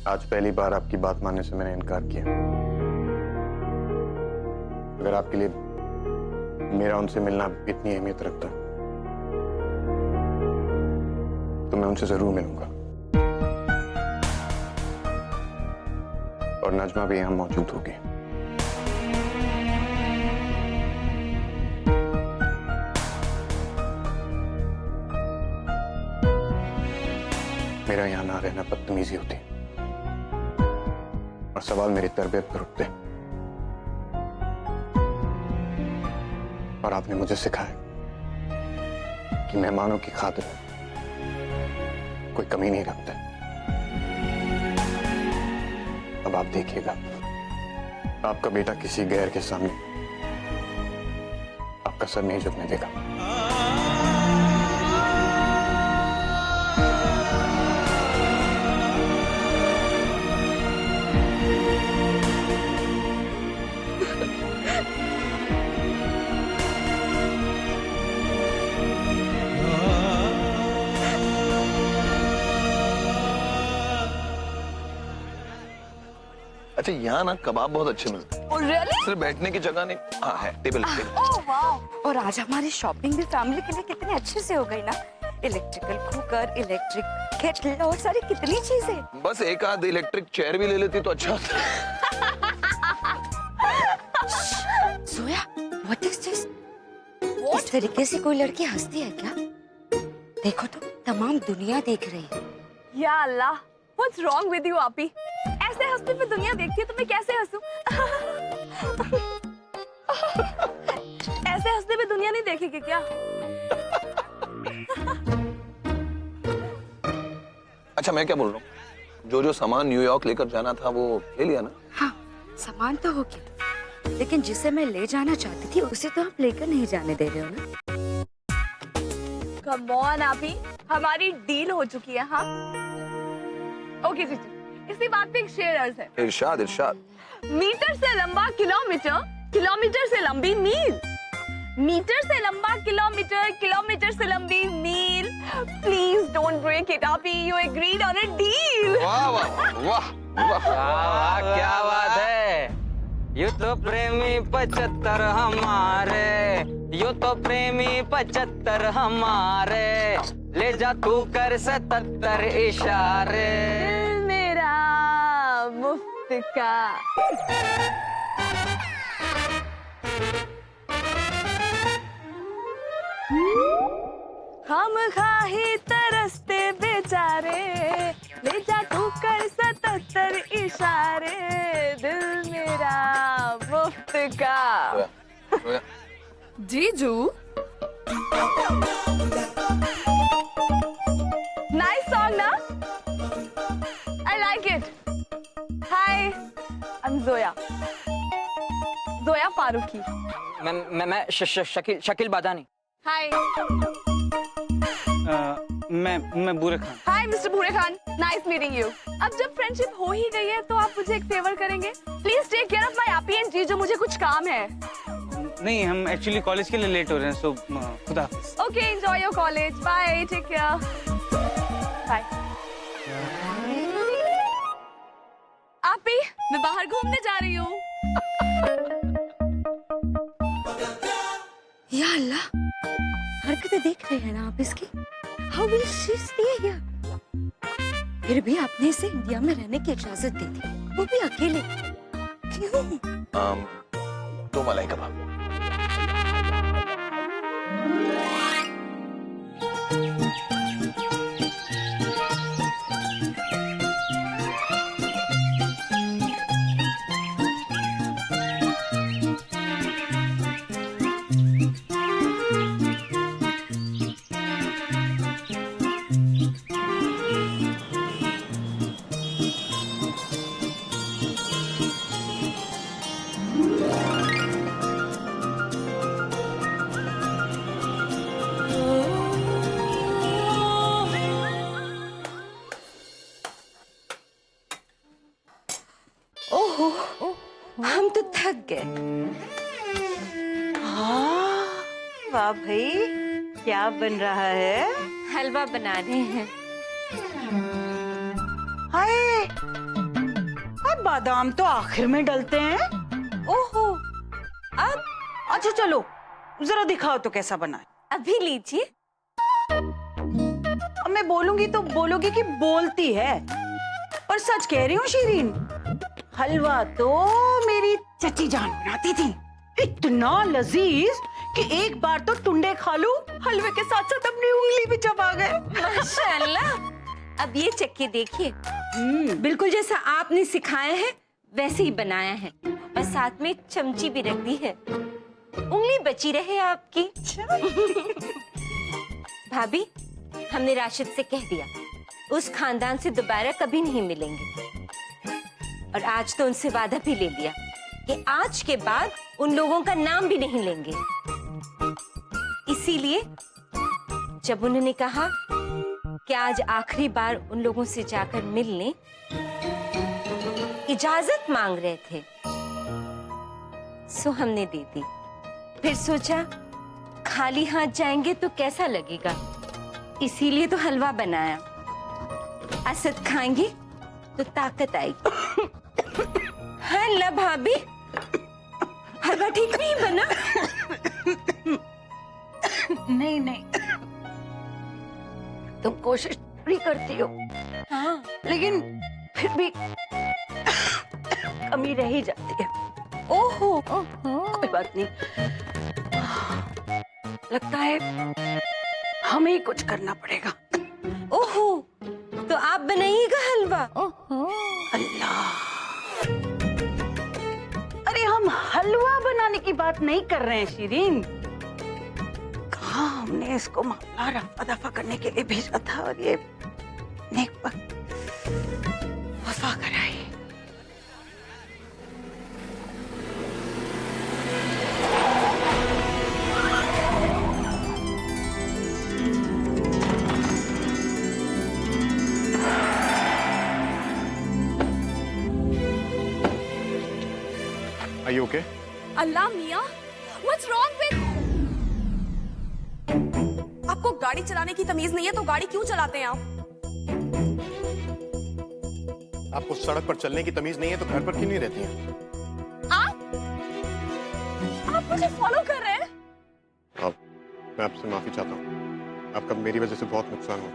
आज पहली बार आपकी बात मानने से मैंने इनकार किया। अगर आपके लिए मेरा उनसे मिलना इतनी अहमियत रखता तो मैं उनसे जरूर मिलूंगा। और नजमा भी यहां मौजूद होगी। मेरा यहां ना रहना बदतमीजी होती और सवाल मेरी तरबियत पर उठते। और आपने मुझे सिखाया कि मेहमानों की खातिर कोई कमी नहीं रखता। अब आप देखिएगा, आपका बेटा किसी गैर के सामने आपका सर नहीं झुकने देगा। अच्छा, यहाँ ना कबाब बहुत अच्छे मिलते हैं। Oh, really? सिर्फ बैठने की जगह नहीं, हाँ है, टेबल पे। Oh, wow. और आज हमारी शॉपिंग भी फैमिली के लिए कितने अच्छे से हो गई ना। इलेक्ट्रिकल कुकर, इलेक्ट्रिक केटल और सारी कितनी चीजें। बस एक आध इलेक्ट्रिक चेयर भी ले लेती तो अच्छा होता। सोया, what is this? इस तरीके से कोई लड़की हंसती है क्या? देखो तो, तमाम दुनिया देख रही है। या अल्लाह, what's wrong with you, आपी? ऐसे हंसते पे दुनिया देखती है तो मैं कैसे हंसूं? ऐसे हंसते पे दुनिया नहीं देखेगी क्या? अच्छा, मैं क्या बोल रहा हूँ, जो सामान न्यूयॉर्क लेकर जाना था वो ले लिया ना? हाँ, सामान तो हो गया, लेकिन जिसे मैं ले जाना चाहती थी उसे तो आप लेकर नहीं जाने दे रहे हो ना? Come on, आपी, हमारी डील हो चुकी है, हाँ? ओके जीजू, इसी बात पे एक शेर अर्ज है। इरशाद इरशाद। मीटर से लंबा किलोमीटर, किलोमीटर से लंबी मील, मीटर से लंबा किलोमीटर, किलोमीटर से लंबी मील। प्लीज डोंट ब्रेक इट, आपी, you agreed on a deal. वाह वाह वाह वाह, क्या बात है। यू तो प्रेमी 75 हमारे, यू तो प्रेमी 75 हमारे, ले जा तू कर 77 इशारे। दिल मेरा मुफ्त का। हम खाही तरसते बेचारे, ले जा तू कर 77 इशारे। दिल मेरा मुफ्त का। सोया। जीजू, नाइस सॉन्ग ना? I like it. Hi, I am Zoya, Zoya Farooqui. मैं शकील बादानी। हाय, मैं बूरे खान। हाय मिस्टर भूरे खान, नाइस मीटिंग यू। अब जब फ्रेंडशिप हो ही गई है तो आप मुझे एक फेवर करेंगे? Please take care of my आपी एंड जीजू, मुझे कुछ काम है। नहीं, हम एक्चुअली कॉलेज के लिए लेट हो रहे हैं, सो खुदा हाफिज। Okay, enjoy your college, bye, take care, bye. आपी, मैं बाहर घूमने जा रही हूँ। या अल्लाह, हरकतें देख रहे हैं ना आप इसकी? How will she stay here? फिर भी आपने इसे इंडिया में रहने की इजाजत दी थी, वो भी अकेले। क्यों? दो मलाई कबाब। ओहो, हम तो थक गए। वाह भाई, क्या बन रहा है? हलवा बनाने हैं। हाय, बादाम तो आखिर में डलते हैं। ओहो, अब अच्छा चलो जरा दिखाओ तो कैसा बना है। अभी लीजिए। अब मैं बोलूंगी तो बोलोगी कि बोलती है, पर सच कह रही हूँ शीरीन, हलवा तो मेरी चची जान बनाती थी, इतना लजीज कि एक बार तो टुंडे खा लूं, हलवे के साथ साथ अपनी उंगली भी चबा गए। माशाल्लाह। अब ये चक्के देखिए, बिल्कुल जैसा आपने सिखाया है वैसे ही बनाया है, और साथ में चमची भी रख दी है, उंगली बची रहे आपकी। भाभी, हमने राशिद से कह दिया उस खानदान से दोबारा कभी नहीं मिलेंगे, और आज तो उनसे वादा भी ले लिया कि आज के बाद उन लोगों का नाम भी नहीं लेंगे। इसीलिए जब उन्होंने कहा कि आज आखिरी बार उन लोगों से जाकर मिलने इजाजत मांग रहे थे, सो हमने दे दी। फिर सोचा खाली हाथ जाएंगे तो कैसा लगेगा, इसीलिए तो हलवा बनाया। असद खाएंगे तो ताकत आएगी। हाँ ला भाभी, हलवा ठीक नहीं बना? नहीं नहीं, तुम कोशिश पूरी करती हो, हाँ, लेकिन फिर भी कमी रह ही जाती है। ओहो, कोई बात नहीं, लगता है हमें ही कुछ करना पड़ेगा। ओहो, तो आप बनाइएगा हलवा? अल्लाह, अरे हम हलवा बनाने की बात नहीं कर रहे हैं शीरीन, कहाँ हमने इसको मामला रफा दफा करने के लिए भेजा था, और ये नेक वक्त वफा कराई। Are you okay? अल्लाह मियाँ, what's wrong with? आपको गाड़ी चलाने की तमीज नहीं है तो गाड़ी क्यों चलाते हैं आप? आपको सड़क पर चलने की तमीज नहीं है तो घर पर क्यों नहीं रहती हैं? आप मुझे फॉलो कर रहे हैं? अब मैं आपसे माफी चाहता हूँ, आपका मेरी वजह से बहुत नुकसान हुआ।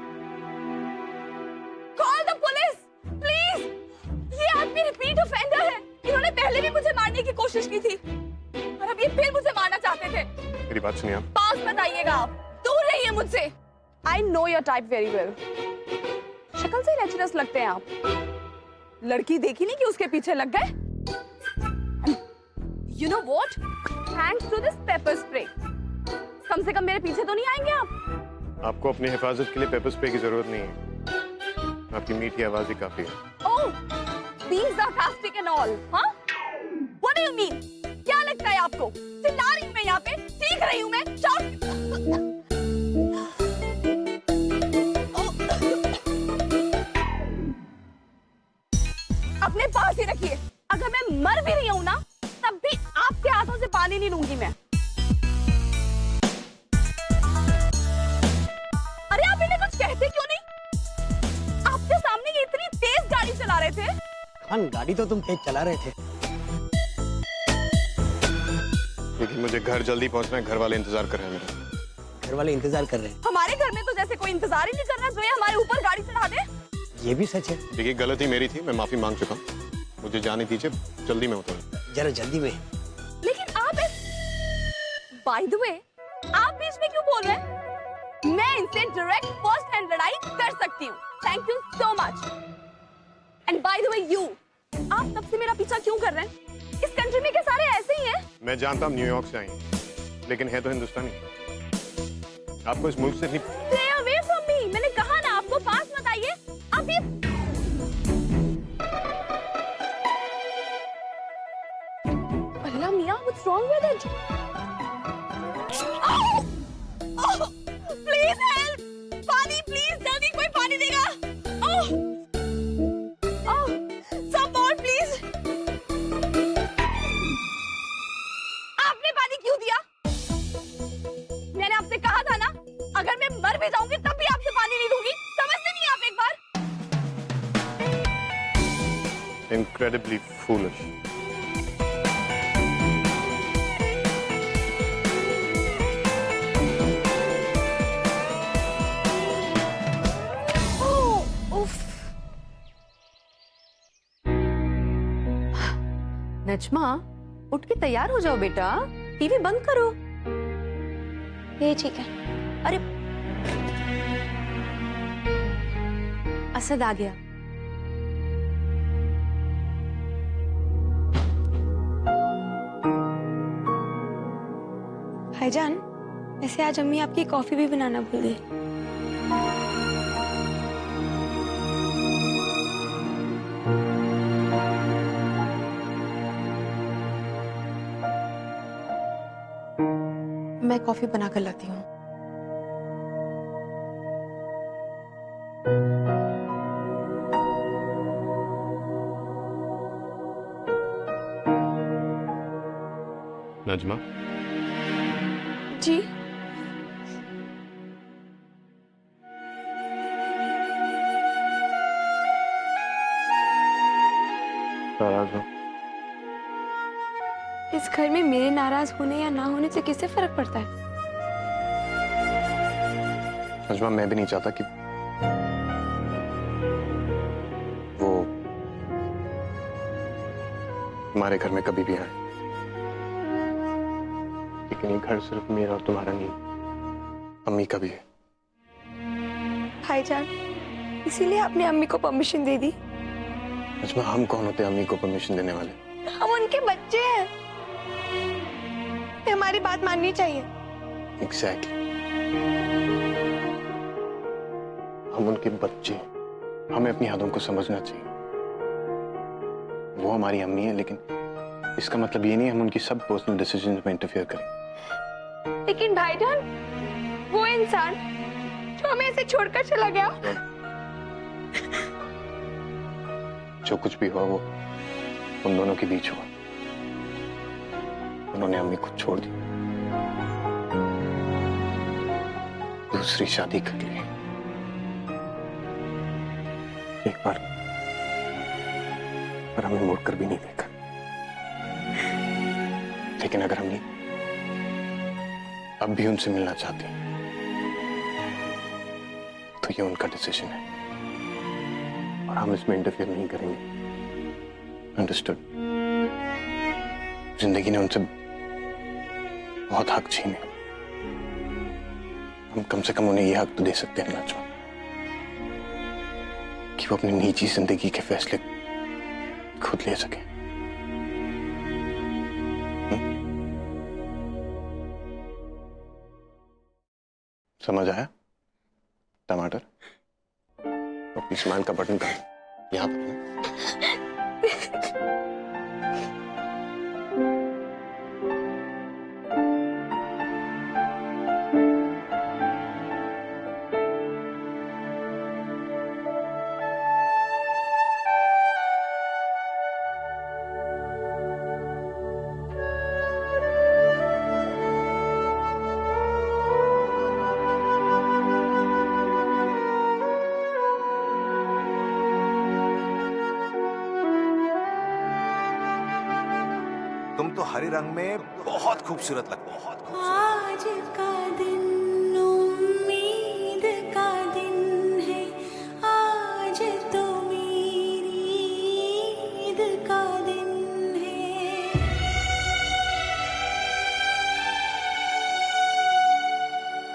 Call the police, please! ये आदमी रिपीट ऑफेंडर है। इन्होंने पहले भी मुझे मारने की कोशिश की थी, और अब ये फिर मुझे मारना चाहते थे। मेरी बात सुनिए आप। पास मत आइएगा, आप दूर रहिए मुझसे। I know your type very well. शक्ल से नेचुरस लगते हैं आप। लड़की देखी नहीं कि उसके पीछे लग गए? You know what? Thanks to this pepper spray. कम से कम मेरे पीछे तो नहीं आएंगे आप? आपको अपनी हिफाजत के लिए पेपर स्प्रे की जरूरत नहीं है, आपकी मीठी आवाज ही काफी है। Oh, being sarcastic and all, huh? What do you mean? क्या लगता है आपको? चिल्ला रही हूँ मैं यहाँ पे, सीख रही हूँ मैं, शॉट। अपने पास ही रखिए। अगर मैं मर भी रही हूँ ना, तब भी आपके हाथों से पानी नहीं लूंगी मैं। अरे आप इन्हें कुछ कहते क्यों नहीं? आपके सामने ये इतनी तेज गाड़ी चला रहे थे। खान, गाड़ी तो तुम तेज चला रहे थे, लेकिन मुझे घर जल्दी पहुंचना है, घर वाले इंतजार कर रहे हैं मेरा। घर वाले इंतजार कर रहे हैं। हमारे घर में तो जैसे कोई इंतजार ही नहीं कर रहा जो ये हमारे ऊपर गाड़ी चढ़ा दे। ये भी सच है। देखिए, गलती मेरी थी, मैं माफी मांग चुका हूँ, मुझे जाने दीजिए, जल्दी में उतरूँ। जरा जल्दी में। लेकिन आप बाय द वे, आप बीच में क्यों बोल रहे हैं? मैं इनसे डायरेक्ट फर्स्ट हैंड लड़ाई कर सकती हूँ। Thank you so much. And by the way you, आप तब से मेरा पीछा क्यों कर रहे हैं? इस कंट्री में के सारे ऐसे ही हैं। मैं जानता हूँ न्यूयॉर्क से आई हैं, लेकिन है तो हिंदुस्तानी। आपको इस मुल्क से नहीं। Stay away from me. मैंने कहा ना आपको पास मत आइए। आप ये अल्लाह मियाँ, what's wrong with it? Oh! Oh! Please help! पानी, please, जल्दी कोई पानी देगा। Oh! Oh! Some more, please. आपने पानी क्यों दिया? मैंने आपसे कहा था ना, अगर मैं मर भी जाऊंगी तब भी आपसे पानी नहीं लूंगी। समझते नहीं आप एक बार? incredibly foolish. नजमा, उठ के तैयार हो जाओ बेटा। टीवी बंद करो। ये ठीक है। अरे असद आ गया। भाईजान, वैसे आज अम्मी आपकी कॉफी भी बनाना भूल गई। मैं कॉफी बना कर लाती हूँ। नजमा, जी। नाराज हो? इस घर में मेरे नाराज होने या ना होने से किससे फर्क पड़ता है? नजमा, मैं भी नहीं चाहता कि वो हमारे घर में कभी भी आए, लेकिन ये घर सिर्फ मेरा और तुम्हारा नहीं, अम्मी का भी है। भाईजान, इसीलिए आपने अम्मी को परमिशन दे दी? नजमा, हम कौन होते हैं अम्मी को परमिशन देने वाले? हम उनके बच्चे हैं, हमारी बात माननी चाहिए। एग्जैक्टली। हम उनके बच्चे हैं, हमें अपनी हदों को समझना चाहिए। वो हमारी अम्मी है, लेकिन इसका मतलब ये नहीं हम उनकी सब पर्सनल डिसीजंस में इंटरफेयर करें। लेकिन भाईजान, वो इंसान जो हमें ऐसे छोड़कर चला गया। जो कुछ भी हुआ वो उन दोनों के बीच हुआ। उन्होंने अम्मी को छोड़ दी, दूसरी शादी कर ली। एक बार पर हमें मुड़कर भी नहीं देखा। लेकिन अगर हमने अब भी उनसे मिलना चाहती हैं, तो ये उनका डिसीजन है और हम इसमें इंटरफेयर नहीं करेंगे। अंडरस्टूड? जिंदगी ने उनसे बहुत हक छीने, हम कम से कम उन्हें यह हक तो दे सकते हैं नजमा, कि वो अपनी निजी जिंदगी के फैसले खुद ले सके। समझ आया? टमाटर, अपनी स्माइल का बटन का यहाँ पर तुम तो हरे रंग में बहुत खूबसूरत लगती हो। आज का दिन उम्मीद का दिन है, आज तो मेरी ईद का दिन है।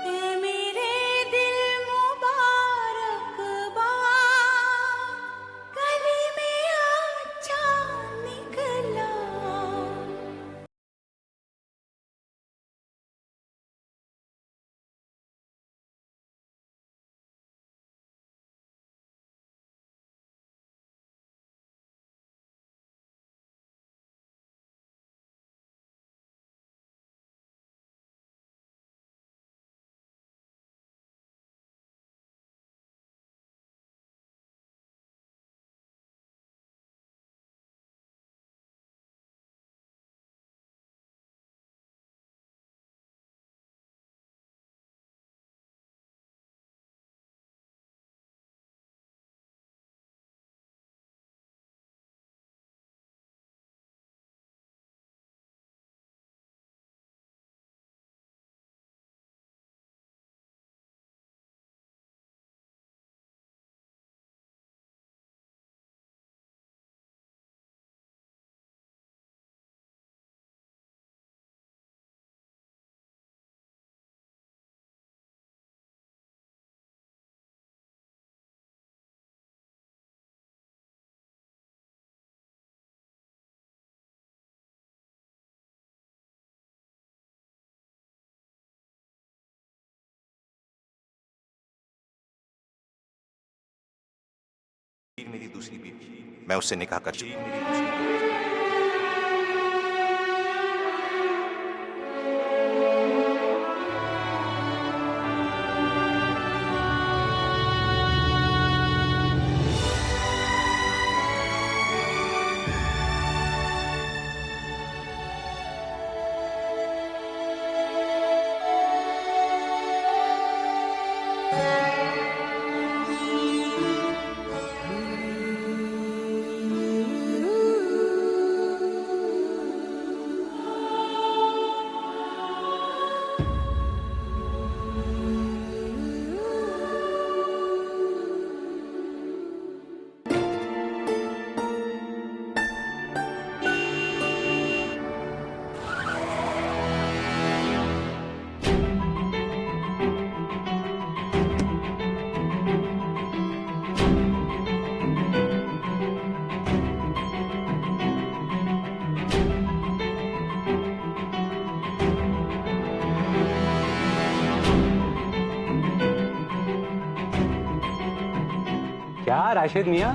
ए मेरे दिल मुबारकबाद, गली में आज चांद निकला। मेरी दूसरी बीवी, मैं उससे निकाह कर चुका हूं। क्या राशिद मियाँ,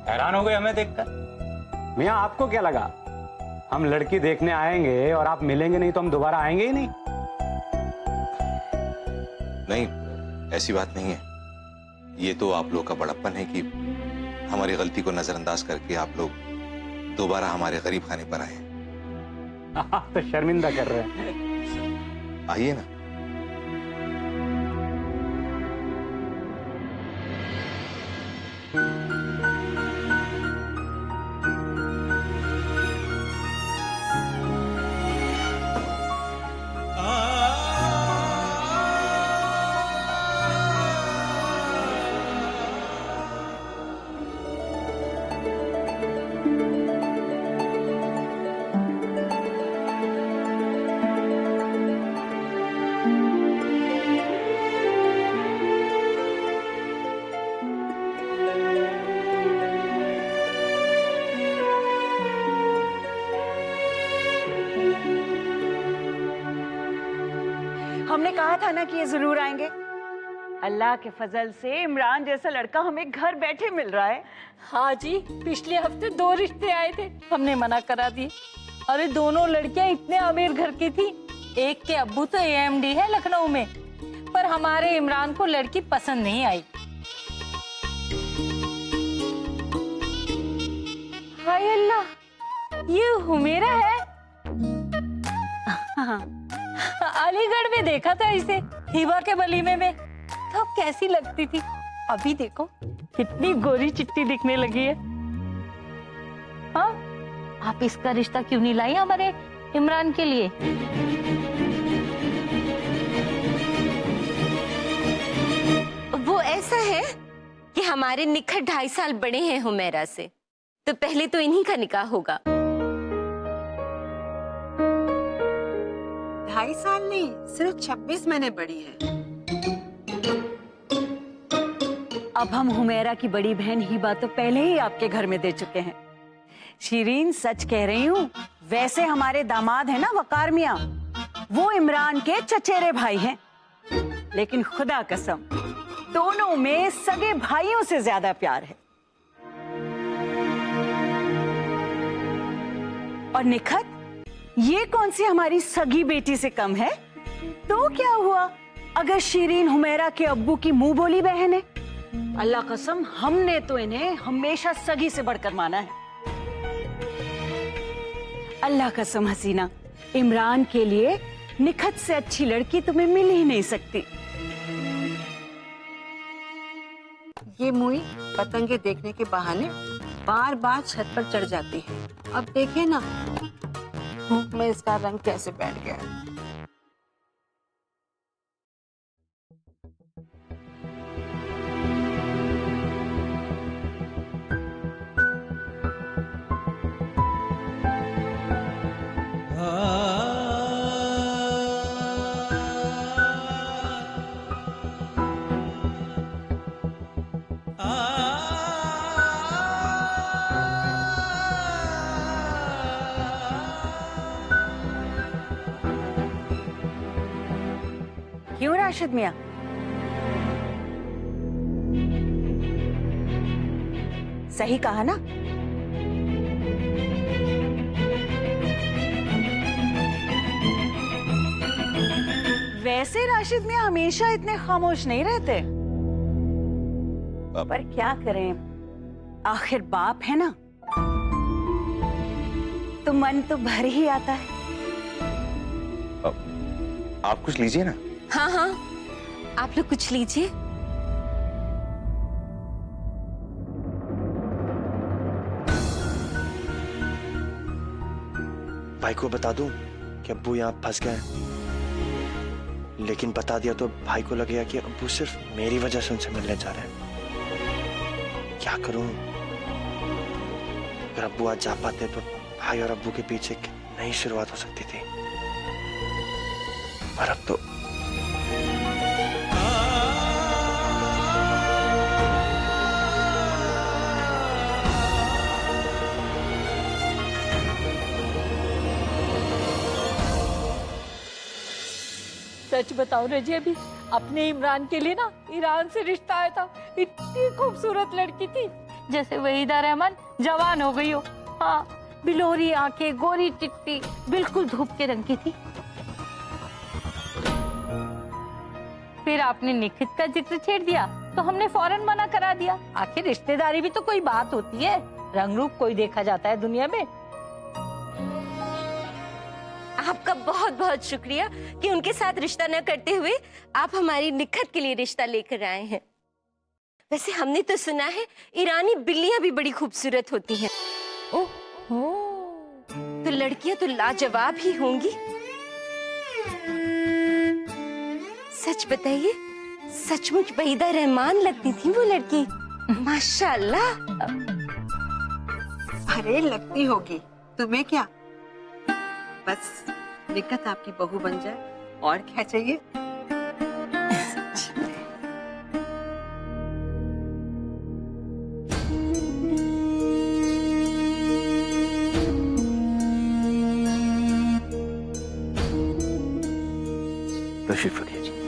हैरान हो गए हमें देखकर? मियाँ आपको क्या लगा हम लड़की देखने आएंगे और आप मिलेंगे नहीं तो हम दोबारा आएंगे ही नहीं? नहीं, ऐसी बात नहीं है। ये तो आप लोग का बड़प्पन है कि हमारी गलती को नजरअंदाज करके आप लोग दोबारा हमारे गरीब खाने पर आए। आप तो शर्मिंदा कर रहे हैं। आइए ना। हमने कहा था ना कि ये जरूर आएंगे। अल्लाह के फजल से इमरान जैसा लड़का हमें घर बैठे मिल रहा है। हाँ जी, पिछले हफ्ते 2 रिश्ते आए थे, हमने मना करा दिए। अरे दोनों लड़कियां इतने अमीर घर की थी। एक के अब्बू तो AMD है लखनऊ में, पर हमारे इमरान को लड़की पसंद नहीं आई। हाय अल्लाह, ये हुमेरा है। अलीगढ़ में देखा था इसे हिबा के वलीमे में, तो कैसी लगती थी। अभी देखो कितनी गोरी चिट्टी दिखने लगी है। हाँ, आप इसका रिश्ता क्यों नहीं लाई हमारे इमरान के लिए? वो ऐसा है कि हमारे निखट 2.5 साल बड़े हैं हुमेरा से, तो पहले तो इन्हीं का निकाह होगा। 2.5 साल नहीं, सिर्फ 26 महीने बड़ी है। अब हम हुमेरा की बड़ी बहन हिबा तो पहले ही आपके घर में दे चुके हैं। शीरीन, सच कह रही हूँ, वैसे हमारे दामाद है ना वकार मियाँ, वो इमरान के चचेरे भाई हैं, लेकिन खुदा कसम दोनों में सगे भाइयों से ज्यादा प्यार है। और निखत, ये कौन सी हमारी सगी बेटी से कम है? तो क्या हुआ अगर शीरीन हुमेरा के अब्बू की मुंह बोली बहन है? अल्लाह कसम, हमने तो इन्हें हमेशा सगी से बढ़कर माना है। अल्लाह कसम हसीना, इमरान के लिए निखत से अच्छी लड़की तुम्हें मिल ही नहीं सकती। ये मुई पतंगे देखने के बहाने बार बार छत पर चढ़ जाती है। अब देखिए ना, धूप में इसका रंग कैसे बैठ गया है। क्यों राशिद मियाँ? सही कहा ना? वैसे राशिद मियां हमेशा इतने खामोश नहीं रहते, पर क्या करें, आखिर बाप है ना, तो मन तो भर ही आता है। आप कुछ लीजिए ना। हाँ हाँ, आप लोग कुछ लीजिए। भाई को बता दूं कि अब्बू यहाँ फंस गए हैं, लेकिन बता दिया तो भाई को लगेगा कि अब्बू सिर्फ मेरी वजह से उनसे मिलने जा रहे हैं। क्या करूं? अगर अब्बू आज जा पाते तो भाई और अब्बू के पीछे एक नई शुरुआत हो सकती थी, पर अब तो सच बताओ रजी, अभी अपने इमरान के लिए ना ईरान से रिश्ता आया था। इतनी खूबसूरत लड़की थी, जैसे वहीदा रहमान जवान हो गई हो। हाँ, बिलोरी आंखें, गोरी चिट्टी, बिल्कुल धूप के रंग की थी। फिर आपने निखित का जिक्र छेड़ दिया तो हमने फौरन मना करा दिया। आखिर रिश्तेदारी भी तो कोई बात होती है, रंग रूप कोई देखा जाता है दुनिया में। आपका बहुत बहुत शुक्रिया कि उनके साथ रिश्ता न करते हुए आप हमारी निखत के लिए रिश्ता लेकर आए हैं। वैसे हमने तो सुना है ईरानी बिल्लियां भी बड़ी खूबसूरत होती हैं। ओह, तो लड़कियां तो लाजवाब ही होंगी। सच बताइए, सचमुच वहीदा रहमान लगती थी वो लड़की? माशाल्लाह। अरे लगती होगी, तुम्हें क्या, बस निकत आपकी बहू बन जाए, और क्या चाहिए। तशरीफ रखिए जी।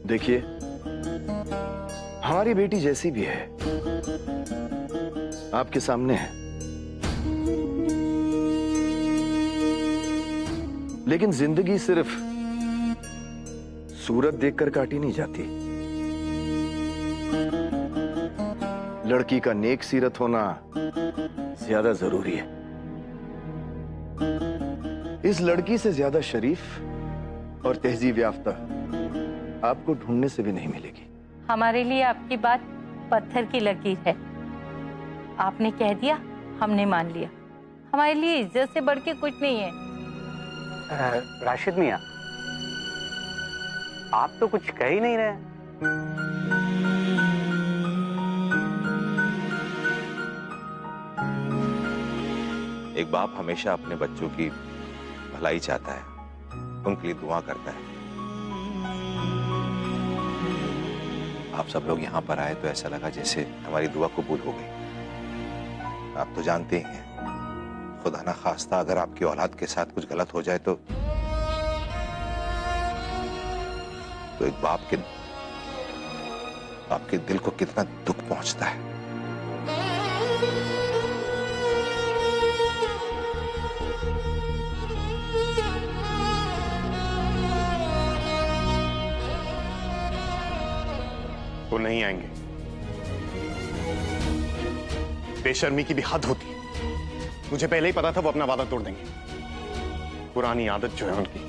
देखिए, हमारी बेटी जैसी भी है आपके सामने है, लेकिन जिंदगी सिर्फ सूरत देखकर काटी नहीं जाती। लड़की का नेक सीरत होना ज्यादा जरूरी है। इस लड़की से ज्यादा शरीफ और तहजीब याफ्ता आपको ढूंढने से भी नहीं मिलेगी। हमारे लिए आपकी बात पत्थर की लकीर है। आपने कह दिया, हमने मान लिया। हमारे लिए इज्जत से बढ़ के कुछ नहीं है। राशिद मियां, आप तो कुछ कह ही नहीं रहे। एक बाप हमेशा अपने बच्चों की भलाई चाहता है, उनके लिए दुआ करता है। आप सब लोग यहाँ पर आए तो ऐसा लगा जैसे हमारी दुआ कबूल हो गई। आप तो जानते ही हैं, खुदा ना खास्ता अगर आपकी औलाद के साथ कुछ गलत हो जाए तो एक बाप के आपके दिल को कितना दुख पहुंचता है। वो नहीं आएंगे। बेशर्मी की भी हद होती है। मुझे पहले ही पता था वो अपना वादा तोड़ देंगे। पुरानी आदत जो है उनकी।